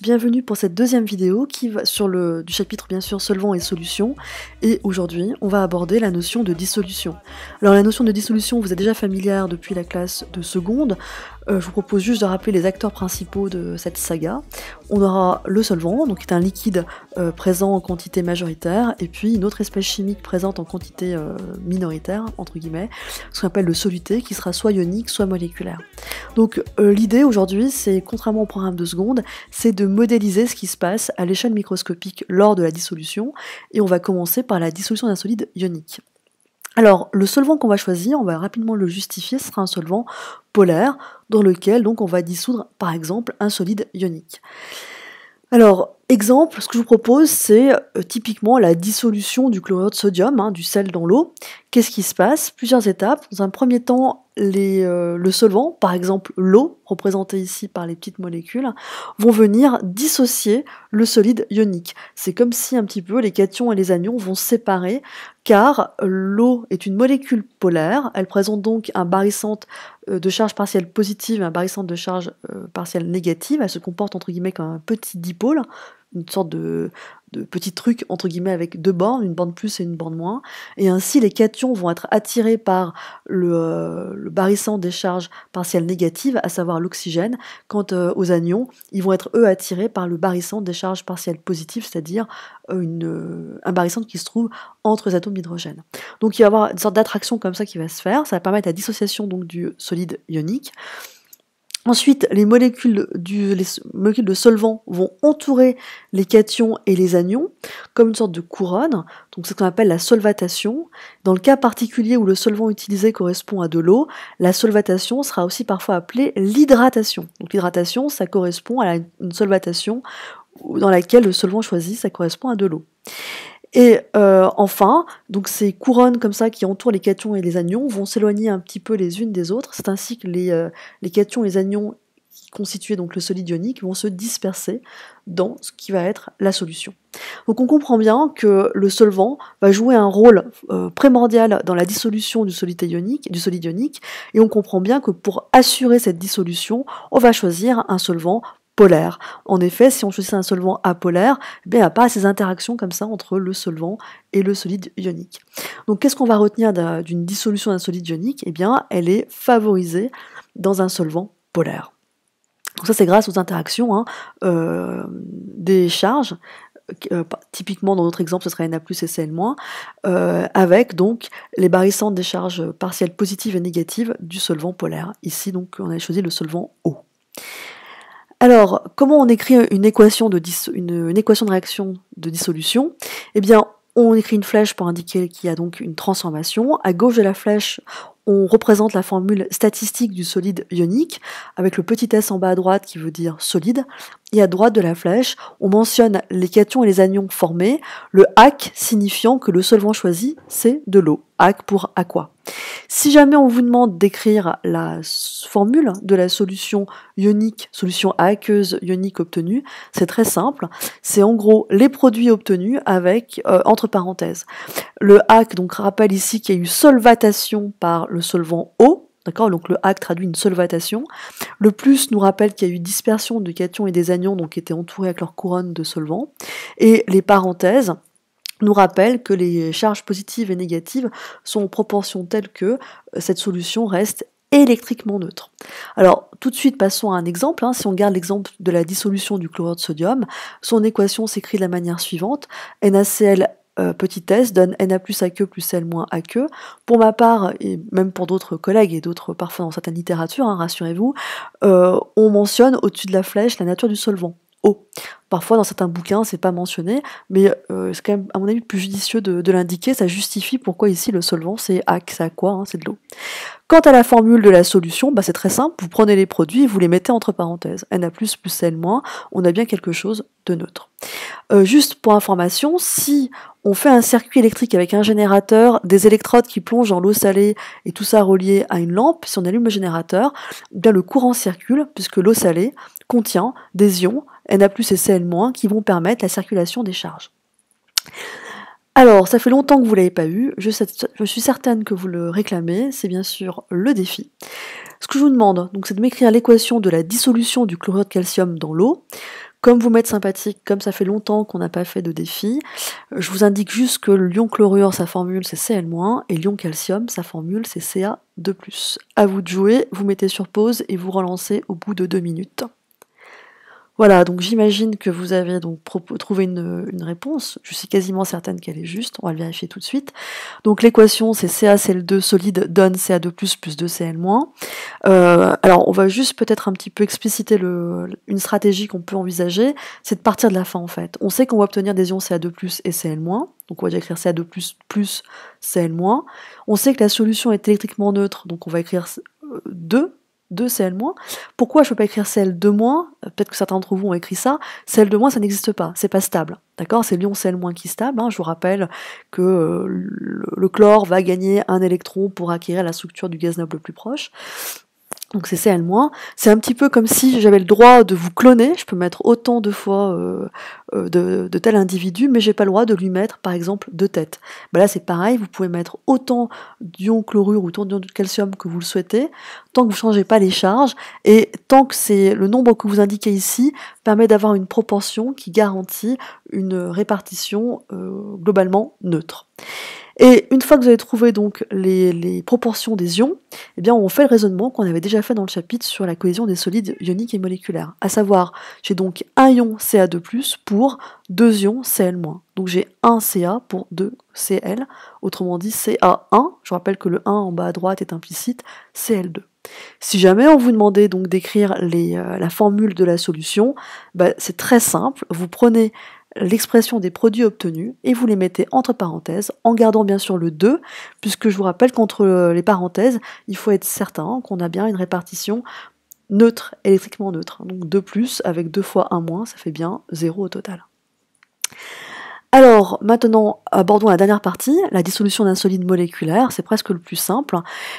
Bienvenue pour cette deuxième vidéo qui va du chapitre bien sûr solvant et solution, et aujourd'hui on va aborder la notion de dissolution. Alors la notion de dissolution vous est déjà familière depuis la classe de seconde. Je vous propose juste de rappeler les acteurs principaux de cette saga. On aura le solvant, donc qui est un liquide présent en quantité majoritaire, et puis une autre espèce chimique présente en quantité minoritaire, entre guillemets, ce qu'on appelle le soluté, qui sera soit ionique, soit moléculaire. Donc l'idée aujourd'hui, c'est, contrairement au programme de seconde, c'est de modéliser ce qui se passe à l'échelle microscopique lors de la dissolution, et on va commencer par la dissolution d'un solide ionique. Alors, le solvant qu'on va choisir, on va rapidement le justifier, ce sera un solvant polaire, dans lequel donc on va dissoudre par exemple un solide ionique. Alors, exemple, ce que je vous propose, c'est typiquement la dissolution du chlorure de sodium, du sel dans l'eau. Qu'est-ce qui se passe? Plusieurs étapes. Dans un premier temps, le solvant, par exemple l'eau, représentée ici par les petites molécules, vont venir dissocier le solide ionique. C'est comme si un petit peu les cations et les anions vont se séparer, car l'eau est une molécule polaire, elle présente donc un barycentre de charge partielle positive et un barycentre de charge partielle négative. Elle se comporte entre guillemets comme un petit dipôle, une sorte de petit truc entre guillemets avec deux bornes, une borne plus et une borne moins, et ainsi les cations vont être attirés par le barycentre des charges partielles négatives, à savoir l'oxygène, quant aux anions, ils vont être eux attirés par le barycentre des charges partielles positives, c'est-à-dire un barycentre qui se trouve entre les atomes d'hydrogène. Donc il va y avoir une sorte d'attraction comme ça qui va se faire, ça va permettre la dissociation donc du solide ionique. Ensuite, les molécules de solvant vont entourer les cations et les anions comme une sorte de couronne, donc c'est ce qu'on appelle la solvatation. Dans le cas particulier où le solvant utilisé correspond à de l'eau, la solvatation sera aussi parfois appelée l'hydratation. Donc l'hydratation, ça correspond à une solvatation dans laquelle le solvant choisi, ça correspond à de l'eau. Et enfin, donc ces couronnes comme ça qui entourent les cations et les anions vont s'éloigner un petit peu les unes des autres. C'est ainsi que les cations et les anions qui constituaient donc le solide ionique vont se disperser dans ce qui va être la solution. Donc on comprend bien que le solvant va jouer un rôle primordial dans la dissolution du solide ionique, et on comprend bien que pour assurer cette dissolution, on va choisir un solvant polaire. En effet, si on choisit un solvant apolaire, il n'y a pas ces interactions comme ça entre le solvant et le solide ionique. Donc qu'est-ce qu'on va retenir d'une dissolution d'un solide ionique? Eh bien, elle est favorisée dans un solvant polaire. Donc ça, c'est grâce aux interactions des charges. Typiquement dans notre exemple ce serait Na+ et Cl-, avec donc les barycentres des charges partielles positives et négatives du solvant polaire. Ici donc on a choisi le solvant eau. Alors, comment on écrit une équation de réaction de dissolution? Eh bien, on écrit une flèche pour indiquer qu'il y a donc une transformation. À gauche de la flèche, on représente la formule statistique du solide ionique, avec le petit s en bas à droite qui veut dire solide. Et à droite de la flèche, on mentionne les cations et les anions formés, le AC signifiant que le solvant choisi, c'est de l'eau. AC pour aqua. Si jamais on vous demande d'écrire la formule de la solution ionique, solution aqueuse ionique obtenue, c'est très simple. C'est en gros les produits obtenus avec, entre parenthèses, le AC donc rappelle ici qu'il y a eu solvatation par le solvant eau. D'accord, donc le AC traduit une solvatation. Le plus nous rappelle qu'il y a eu dispersion de cations et des anions, donc qui étaient entourés avec leur couronne de solvant. Et les parenthèses nous rappellent que les charges positives et négatives sont en proportion telle que cette solution reste électriquement neutre. Alors, tout de suite, passons à un exemple. Si on garde l'exemple de la dissolution du chlorure de sodium, son équation s'écrit de la manière suivante. NaCl petit s donne Na+ aqueux plus Cl- aqueux. Pour ma part, et même pour d'autres collègues et d'autres parfois dans certaines littératures, rassurez-vous, on mentionne au-dessus de la flèche la nature du solvant, eau. Parfois dans certains bouquins c'est pas mentionné, mais c'est quand même à mon avis plus judicieux de l'indiquer, ça justifie pourquoi ici le solvant c'est AC, c'est aqua, c'est de l'eau. Quant à la formule de la solution, c'est très simple, vous prenez les produits et vous les mettez entre parenthèses. Na+ plus Cl-, on a bien quelque chose de neutre. Juste pour information, si on fait un circuit électrique avec un générateur, des électrodes qui plongent dans l'eau salée et tout ça relié à une lampe, si on allume le générateur, bien le courant circule puisque l'eau salée contient des ions, Na+ et Cl- qui vont permettre la circulation des charges. Alors, ça fait longtemps que vous ne l'avez pas eu, je suis certaine que vous le réclamez, c'est bien sûr le défi. Ce que je vous demande, donc, c'est de m'écrire l'équation de la dissolution du chlorure de calcium dans l'eau. Comme vous m'êtes sympathique, comme ça fait longtemps qu'on n'a pas fait de défi, je vous indique juste que le l'ion chlorure, sa formule c'est Cl-, et l'ion calcium, sa formule c'est Ca2+. À vous de jouer, vous mettez sur pause et vous relancez au bout de 2 minutes. Voilà, donc j'imagine que vous avez donc trouvé une réponse. Je suis quasiment certaine qu'elle est juste, on va le vérifier tout de suite. Donc l'équation c'est CaCl2 solide donne Ca2+, plus 2Cl-. Alors on va juste peut-être un petit peu expliciter une stratégie qu'on peut envisager, c'est de partir de la fin en fait. On sait qu'on va obtenir des ions Ca2+, et Cl-, donc on va déjà écrire Ca2+, plus Cl-. On sait que la solution est électriquement neutre, donc on va écrire 2 Cl-. Pourquoi je ne peux pas écrire Cl2-? Peut-être que certains d'entre vous ont écrit ça. Cl2-, ça n'existe pas, c'est pas stable. D'accord? C'est l'ion Cl- qui est stable. Je vous rappelle que le chlore va gagner un électron pour acquérir la structure du gaz noble le plus proche. Donc c'est Cl-. C'est un petit peu comme si j'avais le droit de vous cloner, je peux mettre autant de fois de tel individu, mais j'ai pas le droit de lui mettre par exemple 2 têtes. Là c'est pareil, vous pouvez mettre autant d'ion chlorure ou autant d'ion de calcium que vous le souhaitez, tant que vous ne changez pas les charges, et tant que c'est le nombre que vous indiquez ici permet d'avoir une proportion qui garantit une répartition globalement neutre. Et une fois que vous avez trouvé donc les proportions des ions, eh bien on fait le raisonnement qu'on avait déjà fait dans le chapitre sur la cohésion des solides ioniques et moléculaires. À savoir, j'ai donc un ion Ca2+, pour 2 ions Cl-. Donc j'ai 1 Ca pour 2 Cl, autrement dit Ca1, je rappelle que le 1 en bas à droite est implicite, Cl2. Si jamais on vous demandait donc d'écrire la formule de la solution, c'est très simple, vous prenez l'expression des produits obtenus et vous les mettez entre parenthèses en gardant bien sûr le 2, puisque je vous rappelle qu'entre les parenthèses il faut être certain qu'on a bien une répartition neutre, électriquement neutre. Donc 2 plus avec 2 fois 1 moins, ça fait bien 0 au total. Alors maintenant abordons la dernière partie, la dissolution d'un solide moléculaire, c'est presque le plus simple.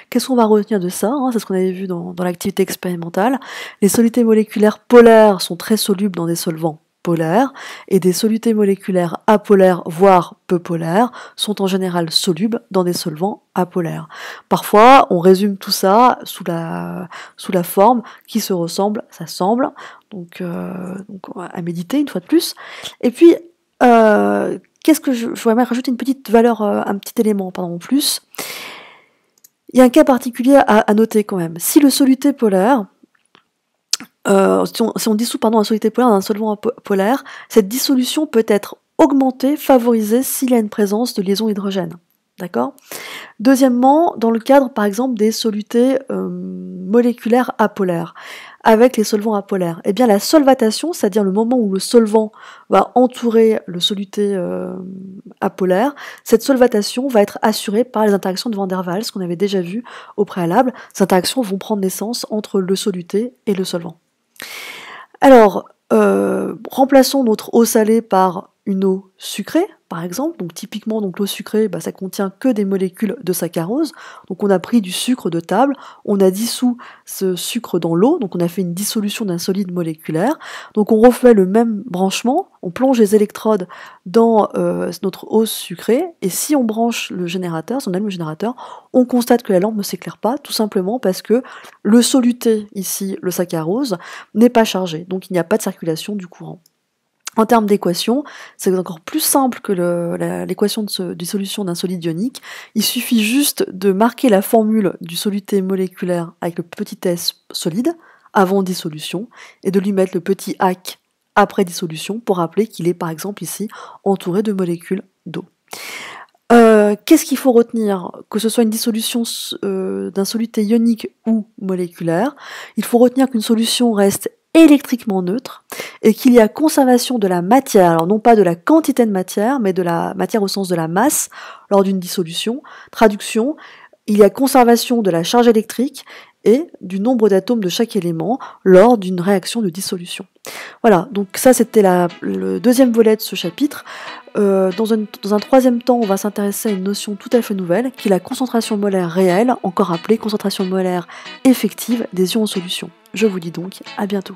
Qu'est-ce qu'on va retenir de ça? C'est ce qu'on avait vu dans l'activité expérimentale. Les solutés moléculaires polaires sont très solubles dans des solvants polaires, et des solutés moléculaires apolaires, voire peu polaires, sont en général solubles dans des solvants apolaires. Parfois, on résume tout ça sous la forme qui se ressemble, ça semble, donc à méditer une fois de plus. Et puis, qu'est-ce que je voudrais même rajouter une petite valeur, un petit élément, pardon, en plus. Il y a un cas particulier à noter quand même. Si le soluté polaire, si on dissout un solité polaire dans un solvant polaire, cette dissolution peut être augmentée, favorisée s'il y a une présence de liaison hydrogène. D'accord? Deuxièmement, dans le cadre par exemple des solutés moléculaires apolaires, avec les solvants apolaires, eh bien la solvatation, c'est-à-dire le moment où le solvant va entourer le soluté apolaire, cette solvatation va être assurée par les interactions de Van der Waals, qu'on avait déjà vu au préalable. Ces interactions vont prendre naissance entre le soluté et le solvant. Alors, remplaçons notre eau salée par une eau sucrée, par exemple. Donc typiquement, l'eau sucrée, ça contient que des molécules de saccharose. Donc on a pris du sucre de table, on a dissous ce sucre dans l'eau, donc on a fait une dissolution d'un solide moléculaire. Donc on refait le même branchement, on plonge les électrodes dans notre eau sucrée, et si on branche le générateur, si on allume le générateur, on constate que la lampe ne s'éclaire pas, tout simplement parce que le soluté, ici le saccharose, n'est pas chargé, donc il n'y a pas de circulation du courant. En termes d'équation, c'est encore plus simple que l'équation de dissolution d'un solide ionique. Il suffit juste de marquer la formule du soluté moléculaire avec le petit s solide avant dissolution et de lui mettre le petit ac après dissolution pour rappeler qu'il est par exemple ici entouré de molécules d'eau. Qu'est-ce qu'il faut retenir? Que ce soit une dissolution d'un soluté ionique ou moléculaire, il faut retenir qu'une solution reste électriquement neutre et qu'il y a conservation de la matière, alors non pas de la quantité de matière, mais de la matière au sens de la masse lors d'une dissolution. Traduction, il y a conservation de la charge électrique et du nombre d'atomes de chaque élément lors d'une réaction de dissolution. Voilà, donc ça c'était le deuxième volet de ce chapitre. Dans un troisième temps, on va s'intéresser à une notion tout à fait nouvelle, qui est la concentration molaire réelle, encore appelée concentration molaire effective des ions en solution. Je vous dis donc à bientôt.